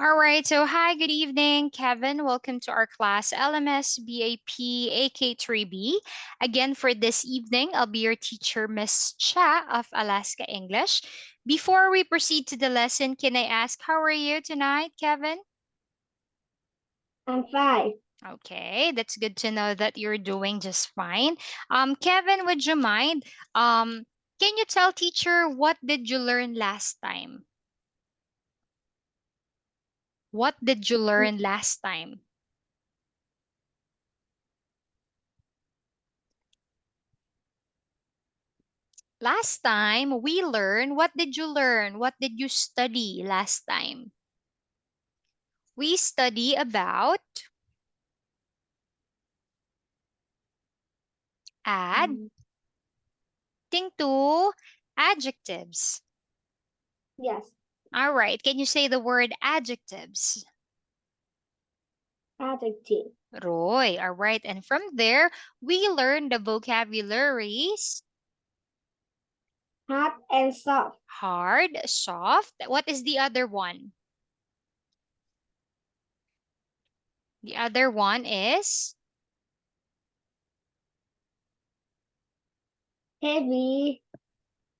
All right, so hi, good evening, Kevin. Welcome to our class LMS BAP AK3B. Again, for this evening, I'll be your teacher, Miss Cha of Alaska English. Before we proceed to the lesson, can I ask, how are you tonight, Kevin? I'm fine. Okay, that's good to know that you're doing just fine. Kevin, would you mind? Can you tell teacher what did you learn last time? What did you learn last time? Last time we learned, what did you learn? What did you study last time? We study about adding Mm, to adjectives. Yes, All right, can you say the word adjectives? adjective. Roy, all right. And from there, we learn the vocabularies Hard and soft. hard, soft. What is the other one? The other one is Heavy,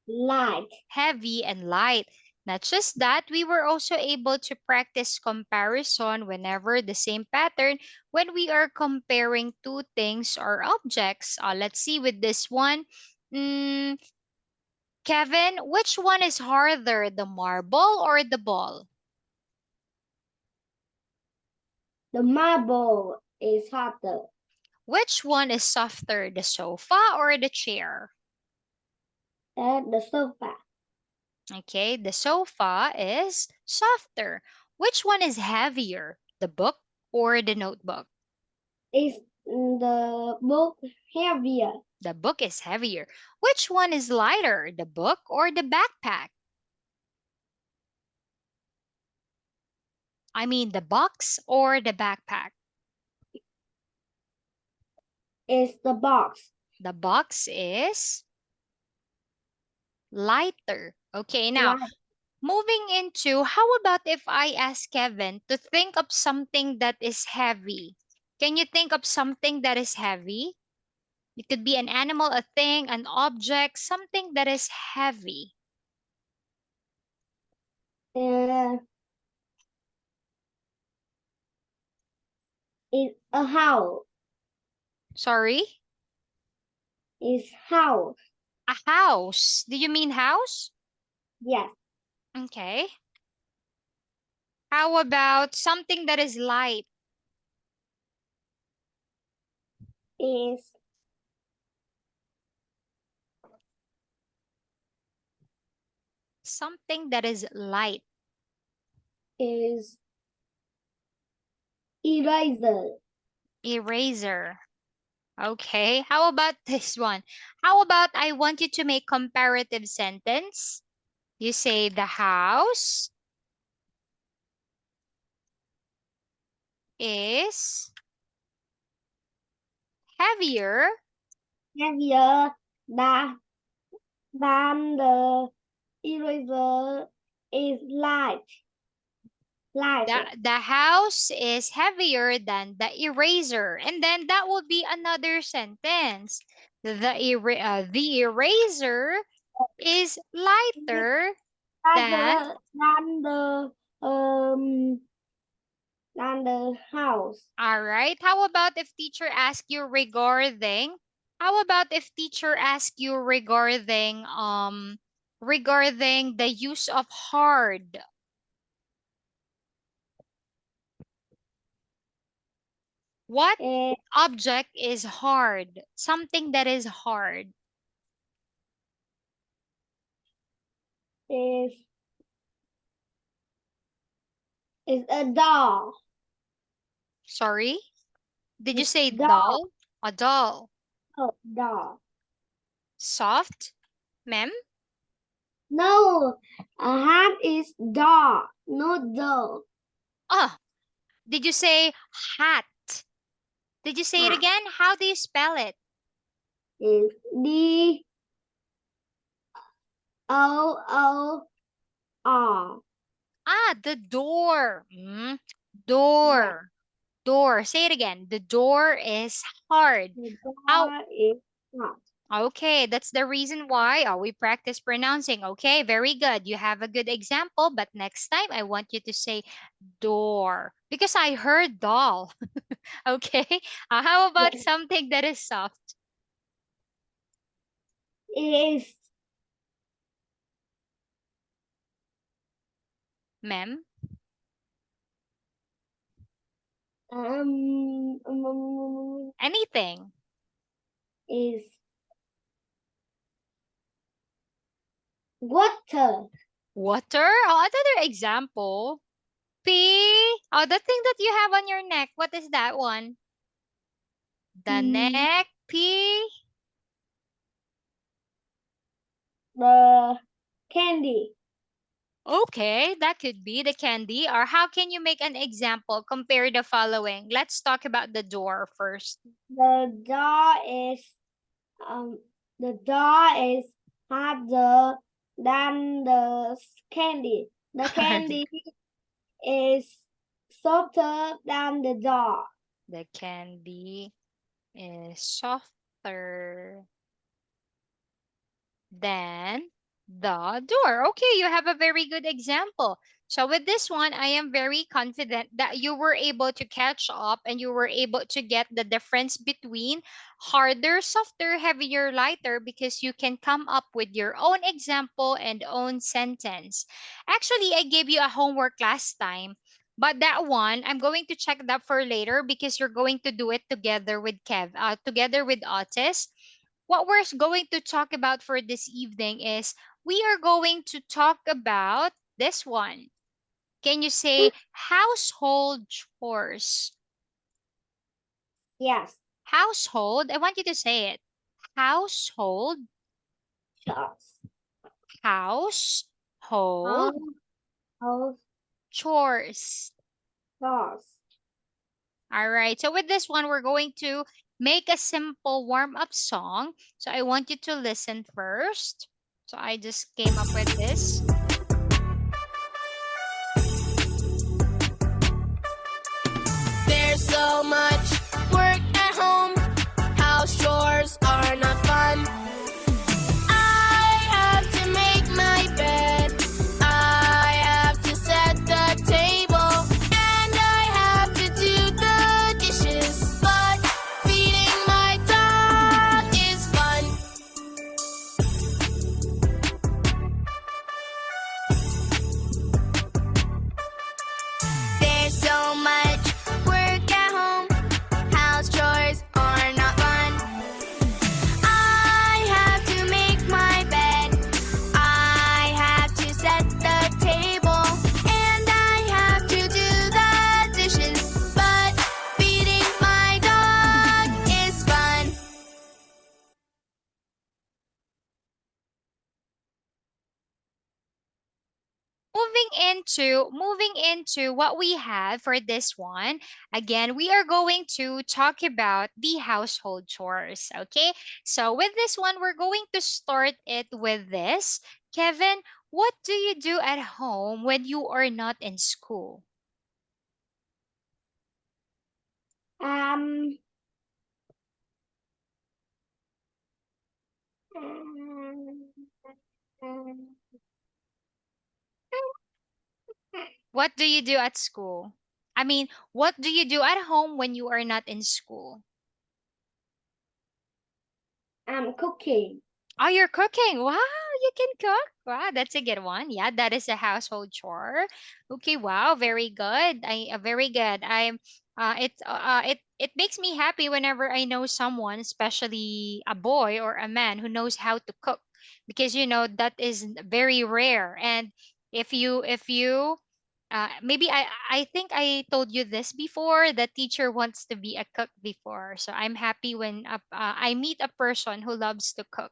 light. heavy and light. Not just that, we were also able to practice comparison whenever the same pattern when we are comparing two things or objects. Let's see with this one. Mm, Kevin, which one is harder, the marble or the ball? The marble is harder. Which one is softer, the sofa or the chair? And the sofa Okay, the sofa is softer. Which one is heavier, the book or the notebook? is the book heavier. The book is heavier. Which one is lighter, the book or the backpack? I mean, the box or the backpack? Is the box. The box is lighter. Okay, now Light moving into how about if I ask Kevin to think of something that is heavy? Can you think of something that is heavy? It could be an animal, a thing, an object, something that is heavy. uh, is a house. Sorry? Is house. A house. Do you mean house? Yes, Okay. How about something that is light? is Something that is light. is eraser. Eraser. Okay. How about this one? How about I want you to make comparative sentence? You say the house is heavier. Heavier than the eraser is light. Lighter. The house is heavier than the eraser. And then that would be another sentence. The eraser is lighter than. Lighter um than the house. All right. How about if teacher asks you regarding? How about if teacher asks you regarding the use of hard? What It object is hard? Something that is hard. is is a doll. Sorry? Did you It's say doll. doll? A doll. Doll. Soft? Ma'am? No, a hat is doll, not doll. Oh, did you say hat? Did you say it Hat again? How do you spell it? is DOOR. the door. Yeah. Door. Door. Say it again. The door is hard. The Ow. door is hot. Okay, that's the reason why we practice pronouncing. Okay, very good. You have a good example, but next time I want you to say door because I heard doll. Okay, how about Yes. something that is soft? Is Mem, anything. is water. Water? Oh, another example. Pee. Oh, the thing that you have on your neck. What is that one? The Mm, neck. Pee. the candy. Okay, that could be the candy. Or how can you make an example? Compare the following. Let's talk about the door first. The door is um the door is harder than the candy. The Hard. candy is softer than the door. The candy is softer than the door. Okay, you have a very good example. So with this one, I am very confident that you were able to catch up and you were able to get the difference between harder, softer, heavier, lighter because you can come up with your own example and own sentence. Actually, I gave you a homework last time. But that one, I'm going to check that for later because you're going to do it together with together with Otis. What we're going to talk about for this evening is we are going to talk about this one. Can you say household chores? Yes. Household, I want you to say it. Household, Shots. household House, house, chores. sauce. All right. So with this one, we're going to make a simple warm up song. So I want you to listen first. So I just came up with this. There's so much work at home. House chores are not fun. I have to make my bed. I have to set the table. And I have to do the dishes. But feeding my dog is fun. There's so much work at home. House chores are not fun. I have to make my bed. I have to set the table. And I have to do the dishes. But feeding my dog is fun. Moving into what we have for this one, again we are going to talk about the household chores. Okay, so with this one we're going to start it with this. Kevin, what do you do at home when you are not in school? Um, um, um, What do you do at school? I mean, what do you do at home when you are not in school? I'm cooking. Oh, you're cooking. Wow, you can cook. Wow, that's a good one. Yeah, that is a household chore. Okay, wow, very good. Very good. I'm it makes me happy whenever I know someone, especially a boy or a man who knows how to cook because that is very rare. And if you maybe I think I told you this before. The teacher wants to be a cook before, so I'm happy when I meet a person who loves to cook.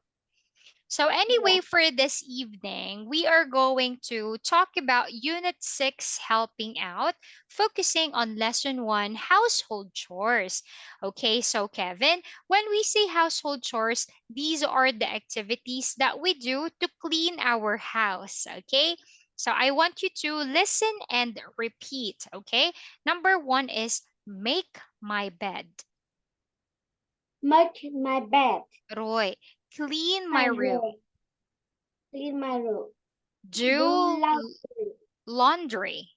So, Yeah. anyway, for this evening, we are going to talk about Unit 6 helping out, focusing on Lesson 1 household chores. Okay, so Kevin, when we say household chores, these are the activities that we do to clean our house. Okay, So I want you to listen and repeat, okay? Number one is make my bed. Make my bed. Roy, clean my My room. room. Clean my room. Do Do laundry.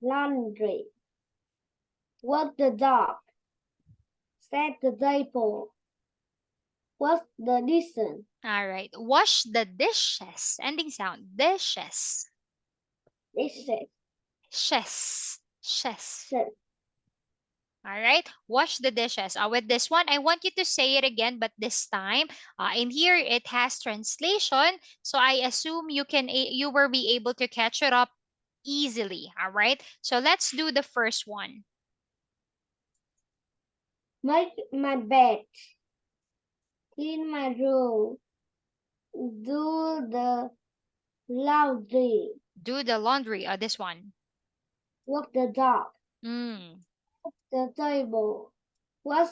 laundry. Walk the dog. Set the table. Wash the dishes. All right. Wash the dishes. Ending sound. Dishes. Dishes. Shes. Shes. Dishes. All right. Wash the dishes. With this one, I want you to say it again, but this time, in here it has translation. So I assume you will be able to catch it up easily. All right. So let's do the first one. Make my bed. Clean my room. Do the laundry. Do the laundry. This one. Walk the dog. Mm. The table. Wash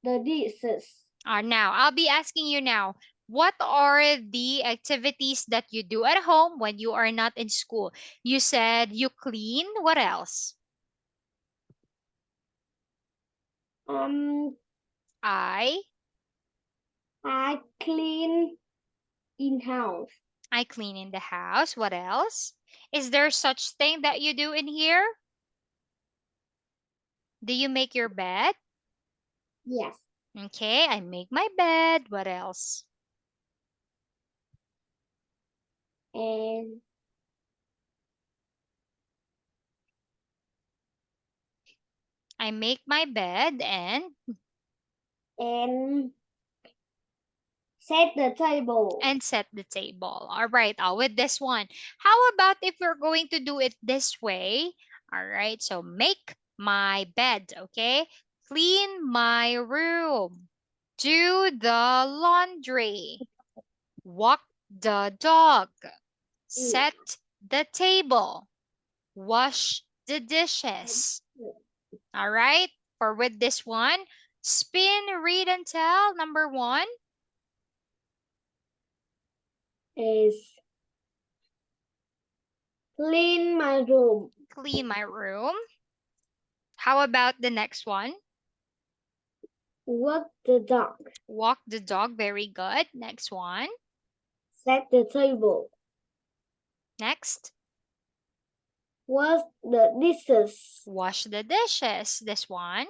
the dishes. Now, I'll be asking you now, what are the activities that you do at home when you are not in school? You said you clean. What else? Um, I I clean in house. I clean in the house. What else? Is there such thing that you do in here? Do you make your bed? Yes. Okay, I make my bed. What else? And I make my bed and set the table. set the table. All right, with this one. How about if we're going to do it this way? All right, so make my bed, okay? Clean my room. Do the laundry. Walk the dog. Yeah. Set the table. Wash the dishes. All right, for with this one, spin, read, and tell. Number one. Is clean my room. Clean my room. How about the next one? Walk the dog. Walk the dog. Very good. Next one. Set the table. Next. Wash the dishes. Wash the dishes. This one.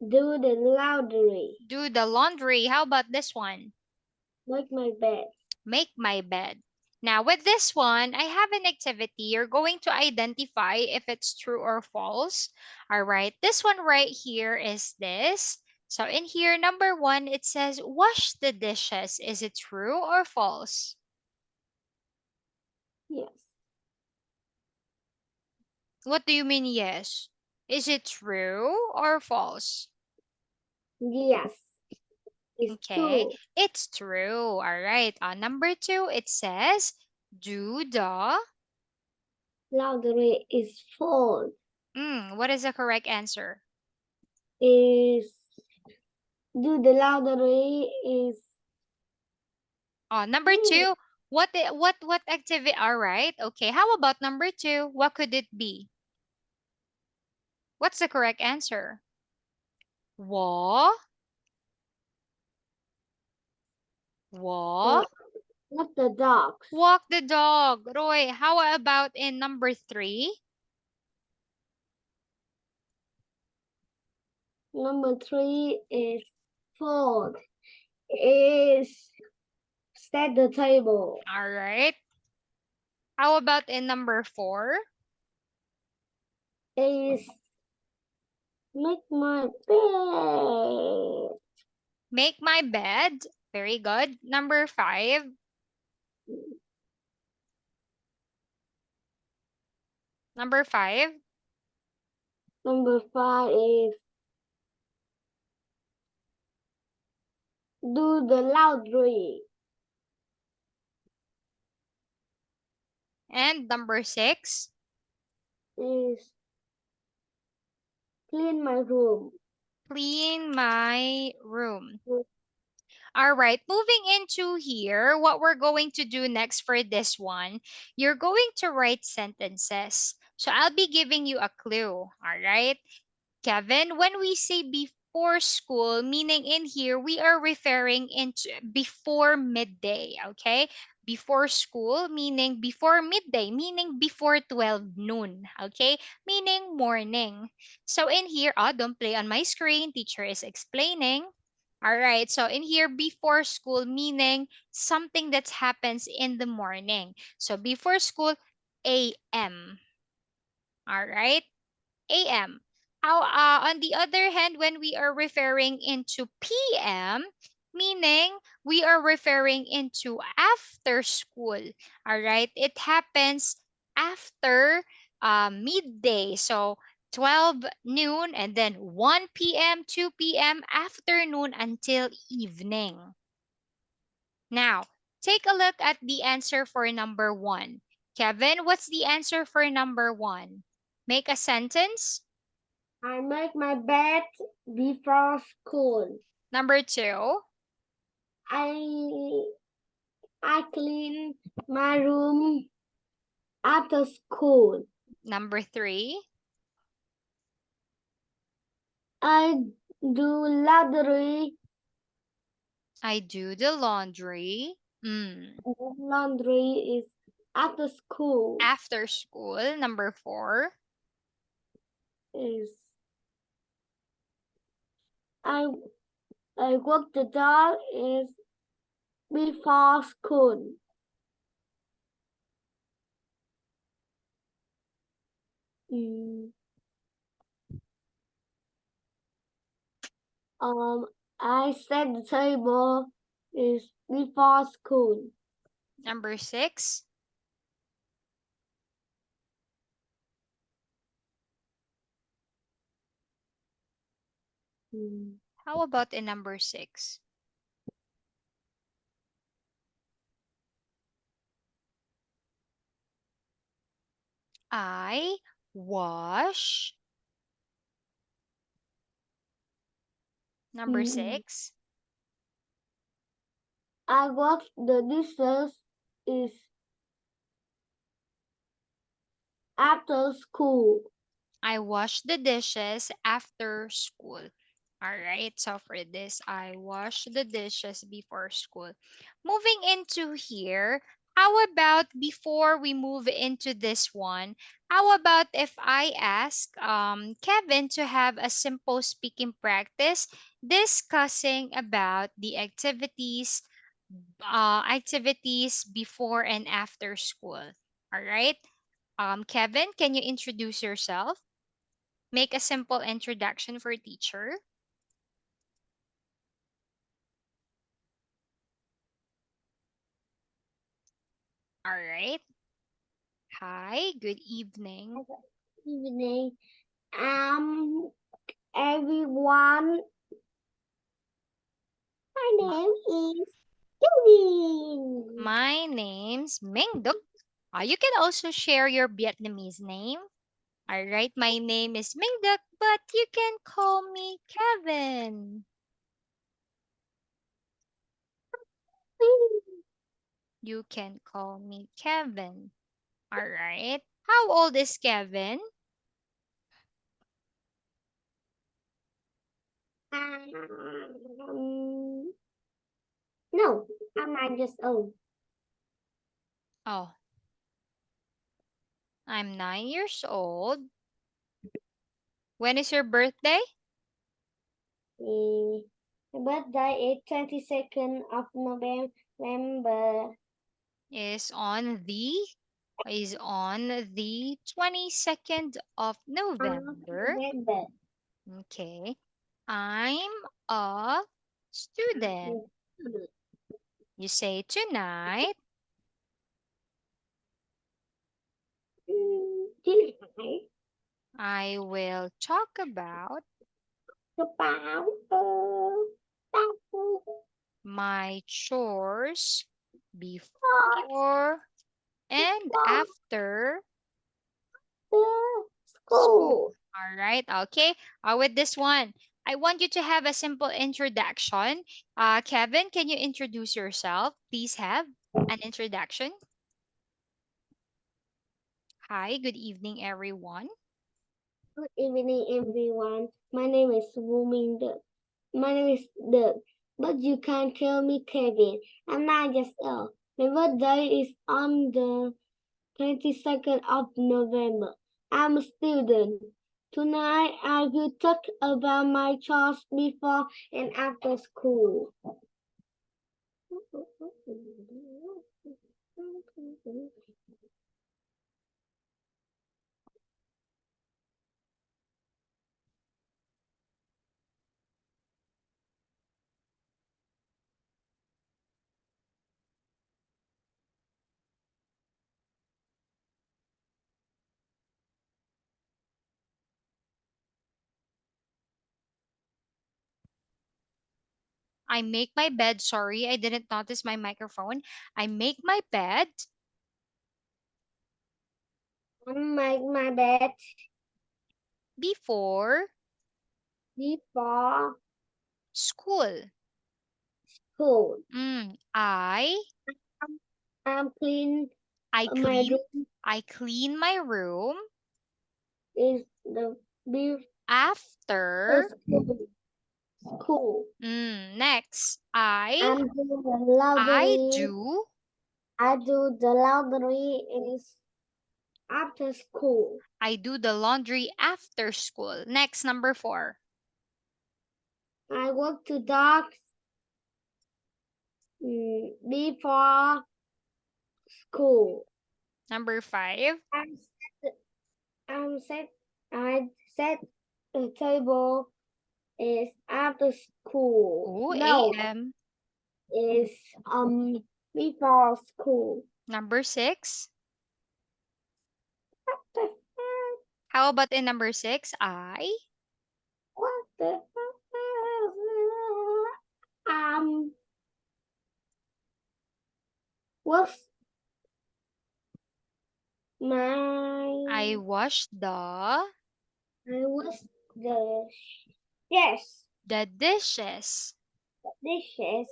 Do the laundry. Do the laundry. How about this one? Make my bed. Make my bed. Now, with this one, I have an activity. You're going to identify if it's true or false. All right. This one right here is this. So, in here, number one, it says, wash the dishes. Is it true or false? Yes. What do you mean, yes? Is it true or false? Yes. It's Okay, true. it's true. All right. Number two, it says, do the. Laundry is full. What is the correct answer? Is do the laundry is Number two, what activity? All right. Okay. How about number two? What could it be? What's the correct answer? Wa, wa, uh, not the dogs. walk the dog. Roy, how about in number three? Number three is fold. Is set the table. All right. How about in number four? Is make my bed. Make my bed. Very good. Number five. Number five. Number five is do the laundry. And number six. Is clean my room. Clean my room. All right, moving into here, what we're going to do next for this one, you're going to write sentences. So I'll be giving you a clue. All right. Kevin, when we say before school, meaning in here, we are referring into before midday, okay? Before school, meaning before midday, meaning before 12 noon, okay? Meaning morning. So in here, don't play on my screen. Teacher is explaining. All right, so in here, before school, meaning something that happens in the morning. So before school, AM. All right. AM. How, on the other hand, when we are referring into PM, meaning we are referring into after school. All right, it happens after midday. So 12 noon and then 1 p.m., 2 p.m., afternoon until evening. Now, take a look at the answer for number one. Kevin, what's the answer for number one? Make a sentence. I make my bed before school. Number two. I I clean my room after school. Number three. I do laundry. I do the laundry. Laundry is after school. After school. Number four. Is I I walk the dog is before school. Mm. I set the table is before school. Number six. Mm. How about in number six? I wash. Number Mm. six. I wash the dishes is after school. I wash the dishes after school. All right, so for this, I wash the dishes before school. Moving into here, how about before we move into this one, how about if I ask Kevin to have a simple speaking practice discussing about the activities before and after school. All right. Kevin, can you introduce yourself? Make a simple introduction for teacher. All right. Hi, good evening. Evening. Everyone. My M- name is Judy. My name's Mingduk. You can also share your Vietnamese name. All right, my name is Mingduk, but you can call me Kevin. You can call me Kevin. All right. How old is Kevin? Um, no, I'm 9 years old. Oh, I'm 9 years old. When is your birthday? My birthday is 22nd of November. Is is on the 22nd of November. November. Okay. I'm a student. You say tonight Tonight I will talk about about my chores before and before after the school. school. All right. Okay. With this one. I want you to have a simple introduction. Kevin, can you introduce yourself? Please have an introduction. Hi, good evening, everyone. Good evening, everyone. My name is Woomin Duck. My name is Duck, but you can call me Kevin. I'm 9 years old. My birthday is on the 22nd of November. I'm a student. Tonight I will talk about my chores before and after school. I make my bed. Sorry, I didn't notice my microphone. I make my bed I make my bed before before school. school. I I'm clean I my clean room I clean my room is the before after. school. Next, I I'm doing the I laundry. do I do the laundry is after school. I do the laundry after school. Next, number 4. I walk to dogs before school. Number 5. I'm set, I'm set, I set the table is after school. Oh, No, AM. is before school. Number 6. What the heck? How about in number 6? I What the heck? What's my I wash I was the yes the dishes dishes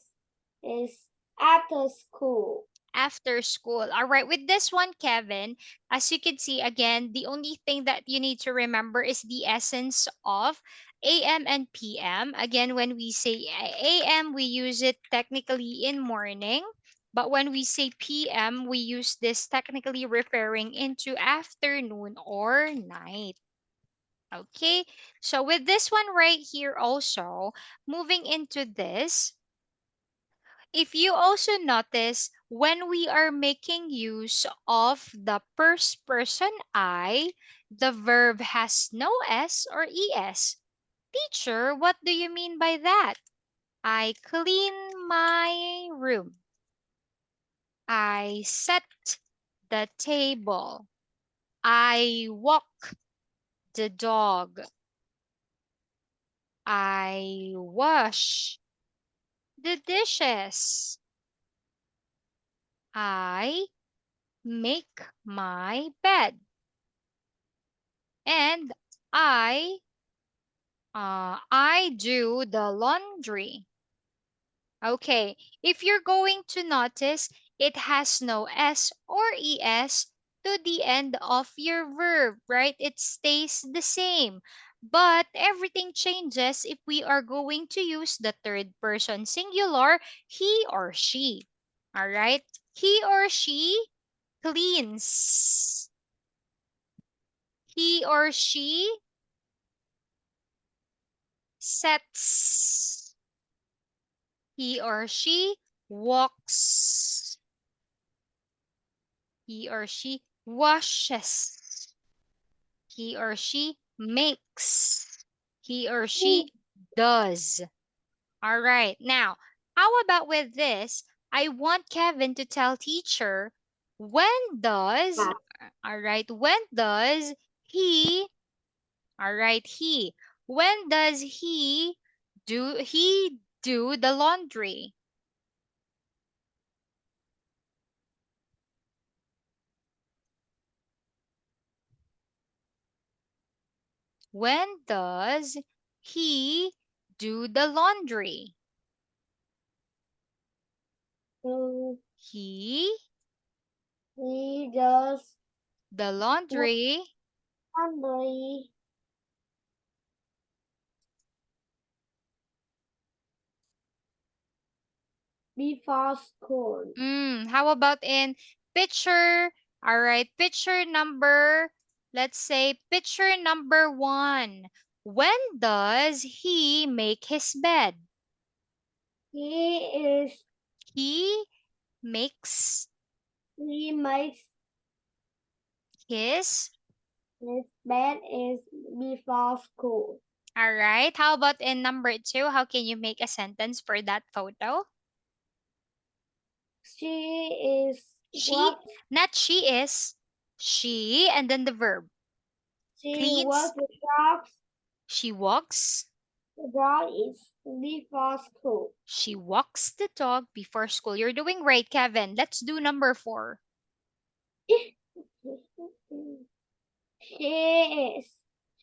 is after school. after school. All right, with this one, Kevin, as you can see again, the only thing that you need to remember is the essence of AM and PM. Again, when we say AM, we use it technically in morning. But when we say PM, we use this technically referring into afternoon or night. Okay, so with this one right here, also moving into this, if you also notice, when we are making use of the first person I, the verb has no S or ES. Teacher, what do you mean by that? I clean my room. I set the table. I walk the dog. I wash the dishes. I make my bed. And I do the laundry. Okay, if you're going to notice, it has no S or ES to the end of your verb, right? It stays the same. But everything changes if we are going to use the third person singular, he or she. All right? He or she cleans. He or she sets. He or she walks. He or she washes. He or she makes. He or she does. All right. Now, how about with this? I want Kevin to tell teacher when does, Yes. all right, when does he, all right, when does he do the laundry? When does he do the laundry. So He he does the laundry laundry before school. How about in picture? All right, picture number, let's say picture number one. When does he make his bed? He is He makes he makes his. his bed is before school. All right. How about in number two? How can you make a sentence for that photo? She is She, what not she is. She, and then the verb. she Cleans. works the dogs. She walks. The dog is before school. She walks the dog before school. You're doing great, Kevin. Let's do number four. She is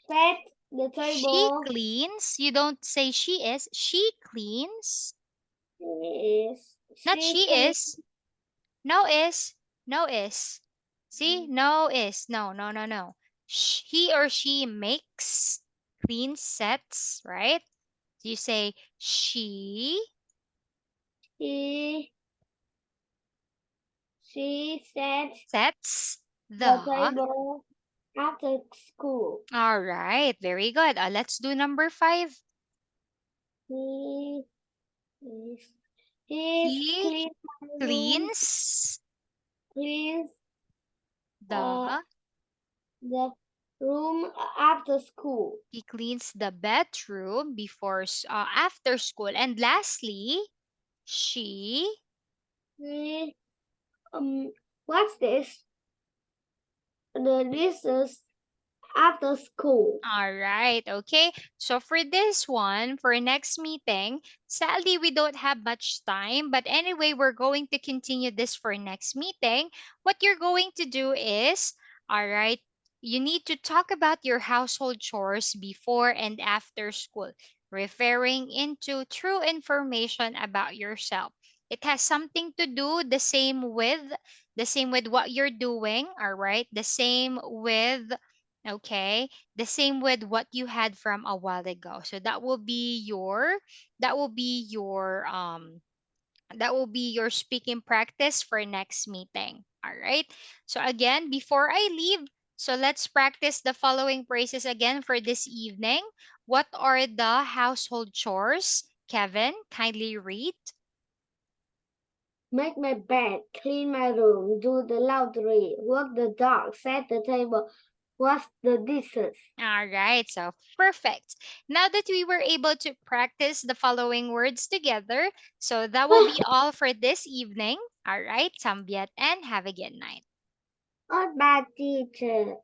set the She table. cleans. You don't say she is. She cleans. Not She she cleans. is. No is. No is. See? No is. No, no, no, no. He or she makes, clean sets, right? You say she She she sets sets the the. table after school. All right. Very good. Let's do number five. He is he's He clean my room. cleans Cleans uh the. the room after school. He cleans the bedroom before after school. And lastly, she. He what's this? The dishes after school. All right, okay. So for this one, for next meeting, sadly we don't have much time, but anyway, we're going to continue this for next meeting. What you're going to do is, all right, you need to talk about your household chores before and after school, referring into true information about yourself. It has something to do the same with what you're doing, all right? The same with, okay, the same with what you had from a while ago. So that will be your speaking practice for next meeting. All right. So again, before I leave, so let's practice the following phrases again for this evening. What are the household chores? Kevin, kindly read. Make my bed, clean my room, do the laundry, walk the dog, set the table, wash the dishes. All right, so perfect. Now that we were able to practice the following words together, so that will be all for this evening. All right, Sambiat, and have a good night. Not bad teacher.